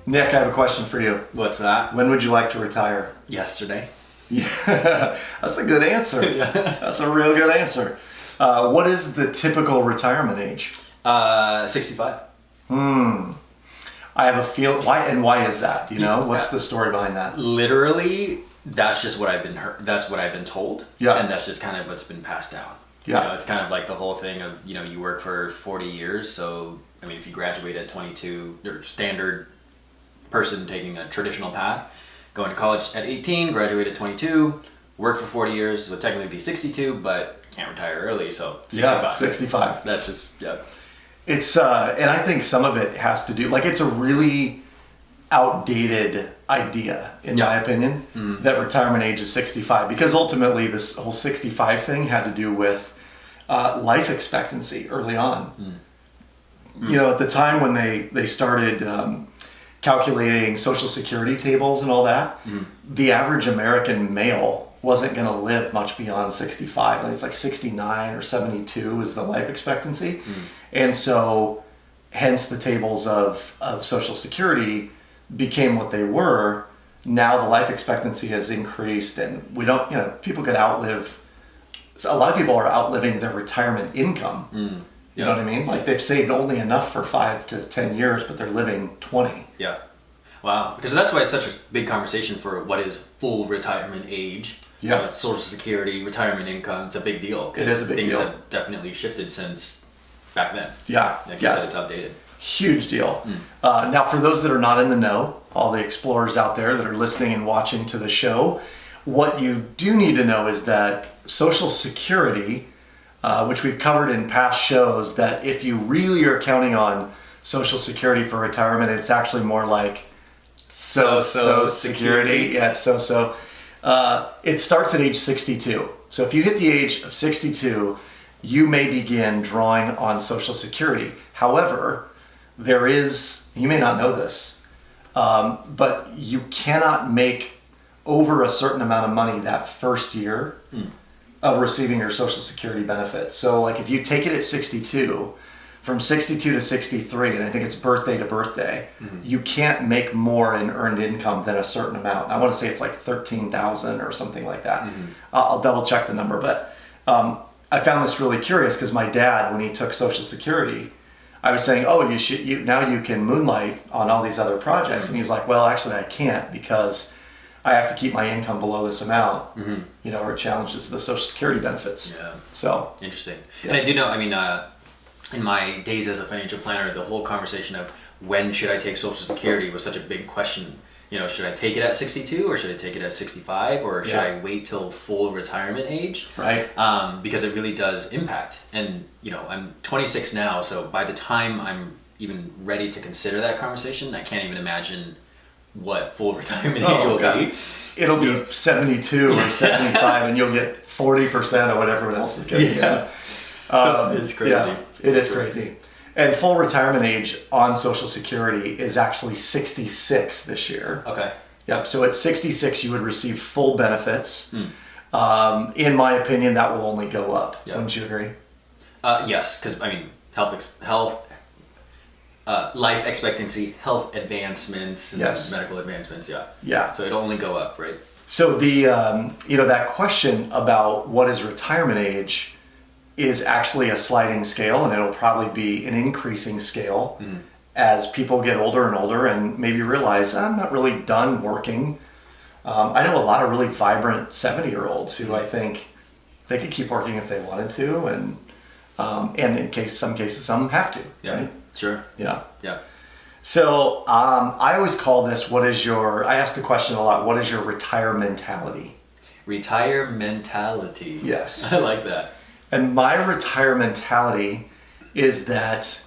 Nick, I have a question for you. What's that? When would you like to retire? Yesterday. Yeah, that's a good answer. Yeah. That's a real good answer. What is the typical retirement age? 65. I have a feel. Why is that? Do you know? What's the story behind that? Literally, that's just what I've been heard. That's what I've been told. Yeah. And that's just kind of what's been passed down. Yeah. You know, it's kind of like the whole thing of, you work for 40 years. So, I mean, if you graduate at 22, or standard person taking a traditional path, going to college at 18, graduate at 22, work for 40 years, would technically be 62, but can't retire early. So 65. Yeah, 65. That's just, yeah. It's and I think some of it has to do, like, it's a really outdated idea, in my opinion, that retirement age is 65, because ultimately this whole 65 thing had to do with life expectancy early on. You know, at the time when they started calculating Social Security tables and all that, the average American male wasn't going to live much beyond 65. I think it's like 69 or 72 is the life expectancy. And so hence the tables of Social Security became what they were. Now the life expectancy has increased, and we don't, people could outlive, so a lot of people are outliving their retirement income. You know what I mean? Like, they've saved only enough for 5 to 10 years, but they're living 20. Yeah. Wow. Because that's why it's such a big conversation for what is full retirement age. Yeah. Social Security, retirement income, it's a big deal. It is a big things deal. Things have definitely shifted since back then. Yeah. Like you said, it's outdated. Huge deal. Now, for those that are not in the know, all the explorers out there that are listening and watching to the show, what you do need to know is that Social Security, which we've covered in past shows, that if you really are counting on Social Security for retirement, it's actually more like so security. Yeah, it's so. It starts at age 62. So if you hit the age of 62, you may begin drawing on Social Security. However, you may not know this, but you cannot make over a certain amount of money that first year of receiving your Social Security benefits. So like if you take it at 62, from 62 to 63, and I think it's birthday to birthday, you can't make more in earned income than a certain amount. I want to say it's like 13,000 or something like that. I'll double check the number, but I found this really curious because my dad, when he took Social Security, I was saying, oh, now you can moonlight on all these other projects. And he was like, well, actually I can't, because I have to keep my income below this amount, or it challenges the Social Security benefits. Yeah. So interesting. Yeah. And I do know, in my days as a financial planner, the whole conversation of when should I take Social Security was such a big question. Should I take it at 62 or should I take it at 65 or should I wait till full retirement age? Right. Because it really does impact. And, I'm 26 now, so by the time I'm even ready to consider that conversation, I can't even imagine what full retirement age will be. It'll be 72 or 75 and you'll get 40% of what everyone else is getting. Yeah. So it's crazy. Yeah, it is crazy. And full retirement age on Social Security is actually 66 this year. Okay. Yep. So at 66, you would receive full benefits. In my opinion, that will only go up. Yep. Wouldn't you agree? Yes, because health, life expectancy, health advancements, and medical advancements. Yeah. Yeah. So it'll only go up, right? So the that question about what is retirement age is actually a sliding scale, and it'll probably be an increasing scale as people get older and older and maybe realize I'm not really done working. I know a lot of really vibrant 70-year-olds who I think they could keep working if they wanted to, and in some cases some have to. Yeah, right? Sure. Yeah. Yeah. So I always call this, I ask the question a lot, what is your retire mentality? Retire mentality. Yes. I like that. And my retire mentality is that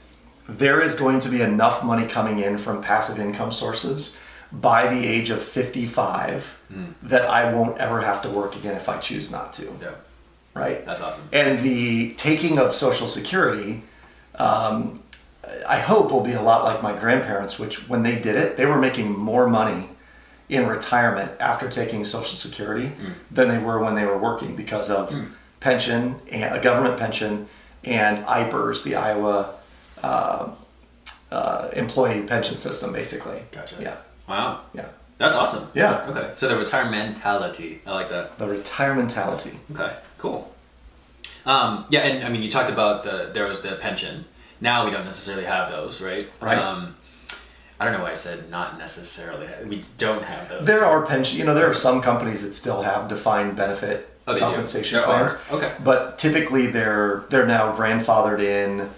there is going to be enough money coming in from passive income sources by the age of 55 that I won't ever have to work again if I choose not to. Yeah. Right? That's awesome. And the taking of Social Security, I hope will be a lot like my grandparents, which when they did it, they were making more money in retirement after taking Social Security than they were when they were working because of pension, and a government pension, and IPERS, the Iowa employee pension system, basically. Gotcha. Yeah. Wow. Yeah. That's awesome. Yeah. Okay. So the retirement-mentality. I like that. The retirement-mentality. Okay. Cool. Yeah, and I mean, you talked about there was the pension. Now we don't necessarily have those, right? Right. I don't know why I said not necessarily. We don't have those. There are pension, there are some companies that still have defined benefit they compensation do. plans. Okay. But typically they're now grandfathered in.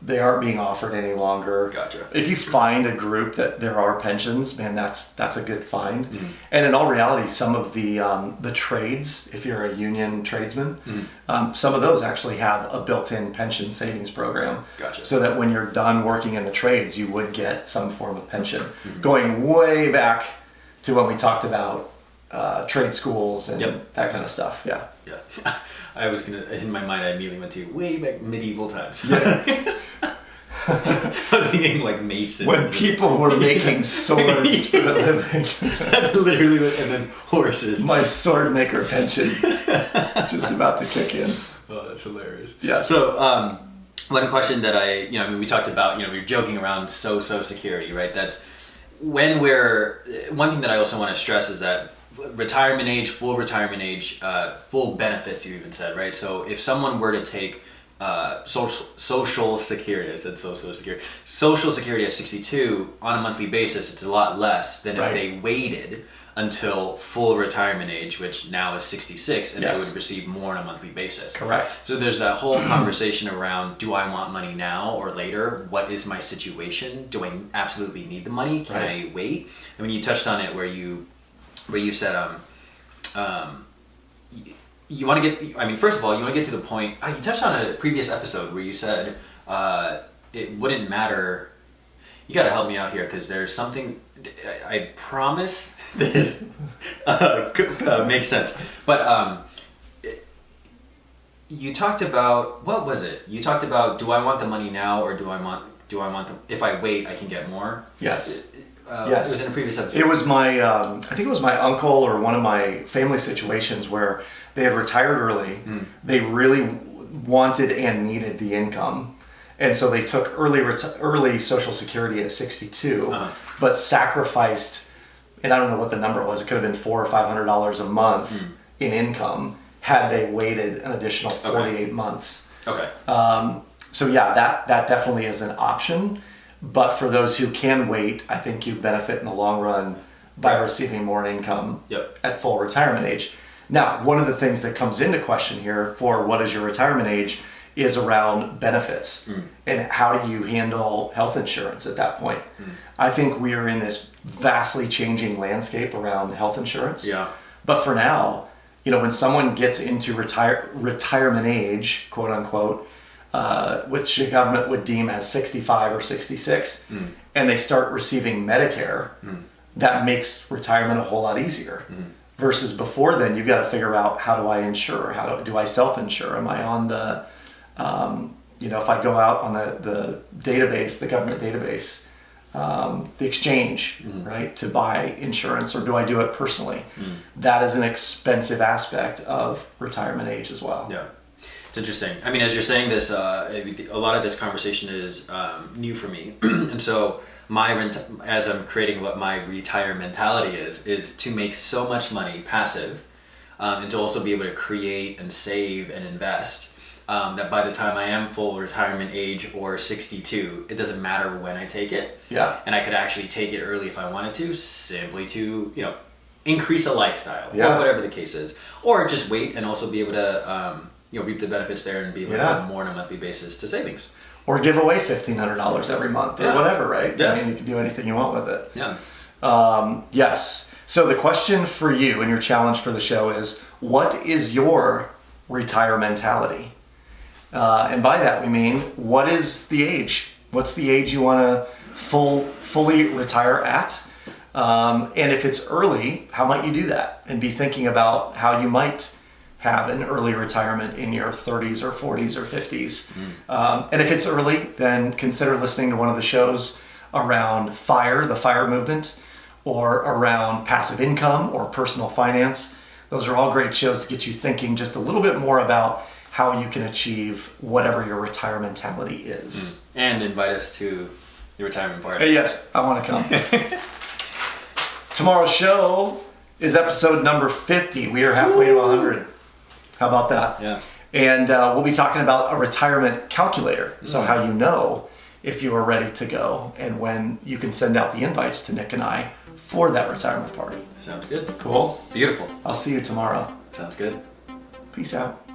They aren't being offered any longer. Gotcha. If you find a group that there are pensions, man, that's a good find. Mm-hmm. And in all reality, some of the trades, if you're a union tradesman, some of those actually have a built-in pension savings program. Gotcha. So that when you're done working in the trades, you would get some form of pension. Going way back to when we talked about trade schools and that kind of stuff. Yeah. Yeah. I was in my mind, I immediately went to way back medieval times. Yeah. I was thinking like masons. When people were making swords for a living. That's literally what, and then horses. My sword maker pension just about to kick in. Oh, that's hilarious. Yeah. So, one question that we talked about, we were joking around Social Security, right? That's when one thing that I also want to stress is that retirement age, full benefits, you even said, right? So if someone were to take Social Security, I said Social Security, Social Security at 62 on a monthly basis, it's a lot less than if they waited until full retirement age, which now is 66, and they would receive more on a monthly basis. Correct. So there's that whole conversation around, do I want money now or later? What is my situation? Do I absolutely need the money? Can I wait? I mean, you touched on it where you said, you want to get, first of all, you want to get to the point, you touched on a previous episode where you said it wouldn't matter. You got to help me out here because there's something, I promise this makes sense. But you talked about, what was it? You talked about, do I want the money now or do I want if I wait, I can get more? Yes. It was in a previous episode. It was my, I think it was my uncle or one of my family situations where they had retired early. They really wanted and needed the income. And so they took early Social Security at 62, but sacrificed, and I don't know what the number was, it could have been $400 or $500 a month in income had they waited an additional 48 months. Okay. So yeah, that definitely is an option. But for those who can wait, I think you benefit in the long run by receiving more income at full retirement age. Now, one of the things that comes into question here for what is your retirement age is around benefits and how do you handle health insurance at that point. I think we are in this vastly changing landscape around health insurance. Yeah. But for now, when someone gets into retirement age, quote unquote, which the government would deem as 65 or 66, and they start receiving Medicare, that makes retirement a whole lot easier. Versus before then, you've got to figure out, how do I insure? How do I self-insure? Am I on the, if I go out on the database, the government database, the exchange, right, to buy insurance, or do I do it personally? That is an expensive aspect of retirement age as well. Yeah. It's interesting. I mean, as you're saying this, a lot of this conversation is new for me. And so as I'm creating what my retire mentality is to make so much money passive and to also be able to create and save and invest that by the time I am full retirement age or 62, it doesn't matter when I take it. Yeah. And I could actually take it early if I wanted to, simply to, increase a lifestyle or whatever the case is. Or just wait and also be able to, reap the benefits there and be able to put more on a monthly basis to savings. Or give away $1,500 every month or whatever, right? Yeah. I mean, you can do anything you want with it. Yeah. Yes. So the question for you and your challenge for the show is, what is your retire mentality? And by that we mean, what is the age? What's the age you want to fully retire at? And if it's early, how might you do that? And be thinking about how you might have an early retirement in your 30s or 40s or 50s. And if it's early, then consider listening to one of the shows around FIRE, the FIRE movement, or around passive income or personal finance. Those are all great shows to get you thinking just a little bit more about how you can achieve whatever your retirement-ality is. And invite us to the retirement party. Hey, yes, I want to come. Tomorrow's show is episode number 50. We are halfway to 100. How about that? Yeah. And we'll be talking about a retirement calculator. So how you know if you are ready to go and when you can send out the invites to Nick and I for that retirement party. Sounds good. Cool. Beautiful. I'll see you tomorrow. Sounds good. Peace out.